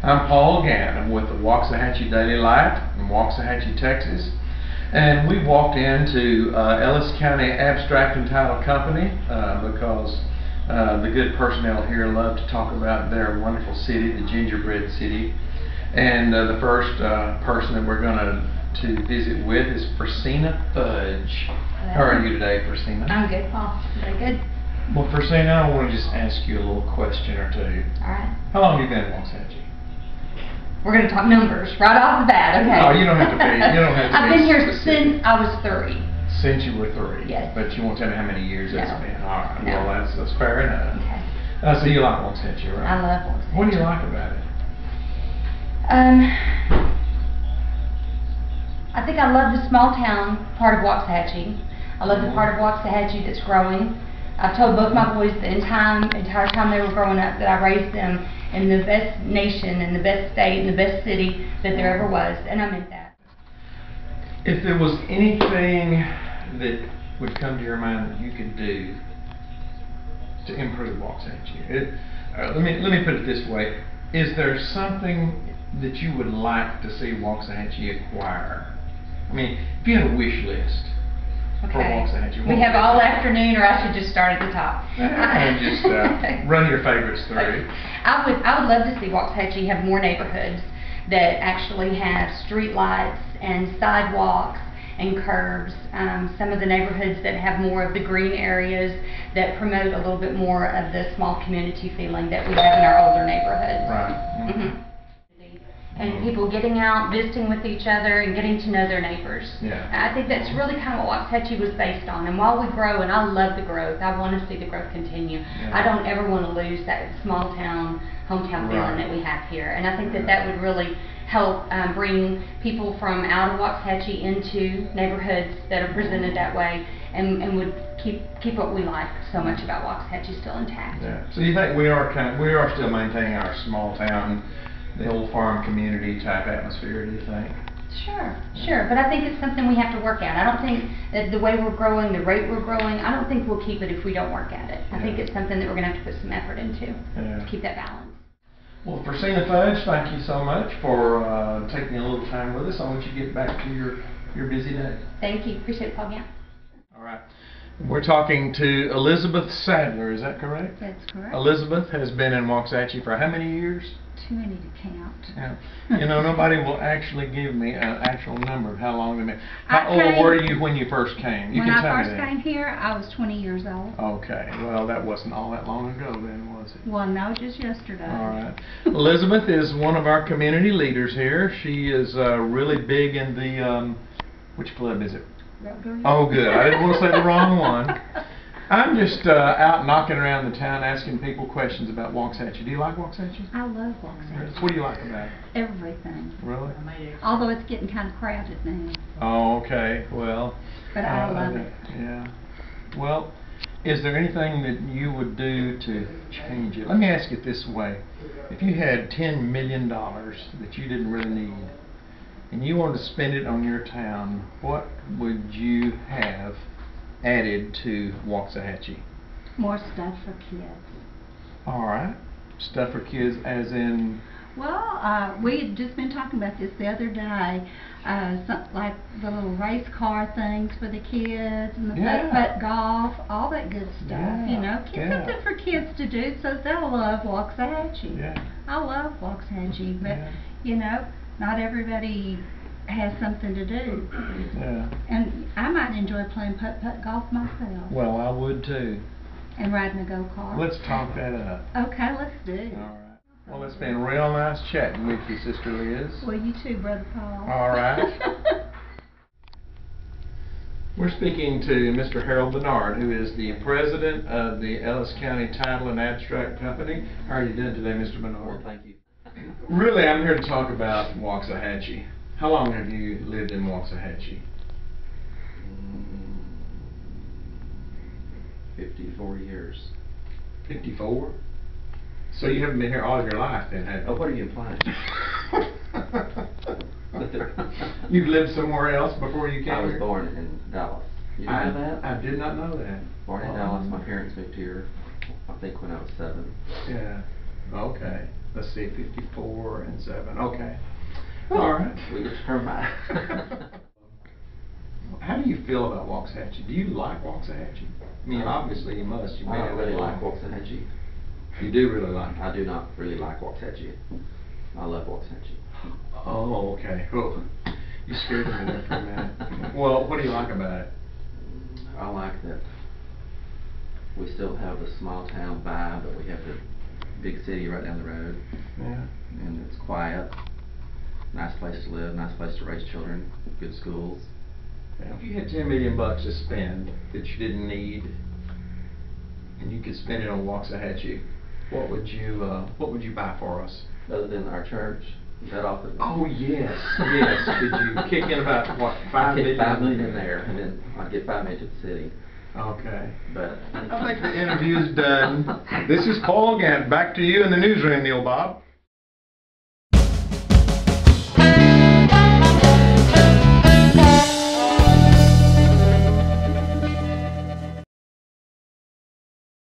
I'm Paul Gauntt. I'm with the Waxahachie Daily Light in Waxahachie, Texas. And we walked into Ellis County Abstract and Title Company because the good personnel here love to talk about their wonderful city, the gingerbread city. And the first person that we're going to visit with is Priscina Fudge. How are you today, Priscina? I'm good, Paul. Very good. Well, Priscina, I want to just ask you a little question or two. All right. How long have you been in Waxahachie? We're going to talk numbers right off the bat, okay? Oh, you don't have to be. You don't have to I've been here since I was 3. Since you were 3? Yes. But you won't tell me how many years No. it's been. All right. No. Well, that's fair enough. Okay. So you like Waxahachie, right? I love Waxahachie. What do you like about it? I think I love the small town part of Waxahachie. I love the part of Waxahachie that's growing. I've told both my boys the entire time they were growing up that I raised them in the best nation, and the best state, and the best city that there ever was, and I meant that. If there was anything that would come to your mind that you could do to improve Waxahachie, let me put it this way: is there something that you would like to see Waxahachie acquire? I mean, if you had a wish list. Okay. We have all afternoon, or I should just start at the top. And just run your favorites through. I would love to see Waxahachie have more neighborhoods that actually have street lights and sidewalks and curbs. Some of the neighborhoods that have more of the green areas that promote a little bit more of the small community feeling that we have in our older neighborhoods. Right. Mm-hmm. And people getting out, visiting with each other, and getting to know their neighbors. Yeah. I think that's really kind of what Waxahachie was based on. And while we grow, and I love the growth, I want to see the growth continue. Yeah. I don't ever want to lose that small town, hometown feeling that we have here. And I think that would really help bring people from out of Waxahachie into neighborhoods that are presented that way, and would keep what we like so much about Waxahachie still intact. Yeah. So you think we are still maintaining our small town, the old farm community type atmosphere, do you think? Sure. But I think it's something we have to work at. I don't think that the way we're growing, the rate we're growing, I don't think we'll keep it if we don't work at it. I think it's something that we're going to have to put some effort into to keep that balance. Well, Priscina Fudge, thank you so much for taking a little time with us. I'll let you get back to your busy day. Thank you. Appreciate it, Paul Gauntt. All right. We're talking to Elizabeth Sadler, is that correct? That's correct. Elizabeth has been in Waxahachie for how many years? Too many to count. Yeah. You know, nobody will actually give me an actual number of how long they've been. How old were you when you first came? When I first came here, I was 20 years old. Okay. Well, that wasn't all that long ago then, was it? Well, no, just yesterday. All right. Elizabeth is one of our community leaders here. She is really big in the, which club is it? Rotary. Oh, good. I didn't want to say the wrong one. I'm just out knocking around the town asking people questions about Waxahachie. Do you like Waxahachie? I love Waxahachie. What do you like about it? Everything. Really? Although it's getting kind of crowded now. Oh, okay. Well. But I love it. Yeah. Well, is there anything that you would do to change it? Let me ask it this way. If you had $10 million that you didn't really need, and you wanted to spend it on your town, what would you have added to Waxahachie? More stuff for kids. All right. Stuff for kids as in? Well, we had just been talking about this the other day. Like the little race car things for the kids, and the putt-putt golf, all that good stuff. Yeah. You know, something for kids to do, so they'll love Waxahachie. Yeah. I love Waxahachie, but you know, not everybody has something to do. Yeah. And I might enjoy playing putt-putt golf myself. Well, I would too. And riding a go-kart. Let's talk that up. Okay, let's do. All right. Well, it's been real nice chatting with you, Sister Liz. Well, you too, Brother Paul. All right. We're speaking to Mr. Harold Bernard, who is the president of the Ellis County Title and Abstract Company. How are you doing today, Mr. Bernard? Well, thank you. Really, I'm here to talk about Waxahachie. How long have you lived in Waxahachie? 54 years. 54? So you haven't been here all of your life then, have you? Oh, what are you implying? You've lived somewhere else before you came here? I was born in Dallas. You didn't know that? I did not know that. Born in Dallas. My parents moved here, I think, when I was 7. Yeah. Okay. let's see, 54 and 7, okay. All right. We just turned by. How do you feel about Waxahachie? Do you like Waxahachie? I mean, obviously you must. You've I been don't there really long. like Waxahachie. You do really like it? I do not really like Waxahachie. I love Waxahachie. Oh, okay. Oh, you scared me there for a minute. Well, what do you like about it? I like that we still have the small town vibe, but we have the big city right down the road. Yeah. And it's quiet. Nice place to live, nice place to raise children, good schools. If you had $10 million to spend that you didn't need, and you could spend it on Waxahachie, what would you buy for us? Other than our church, is that off the... Oh yes, yes. Could you kick in about what, $5 million? $5 million in there, and then I'd get $5 million to the city. Okay. But I think the interview is done. This is Paul Gauntt. Back to you in the newsroom, Neil Bob.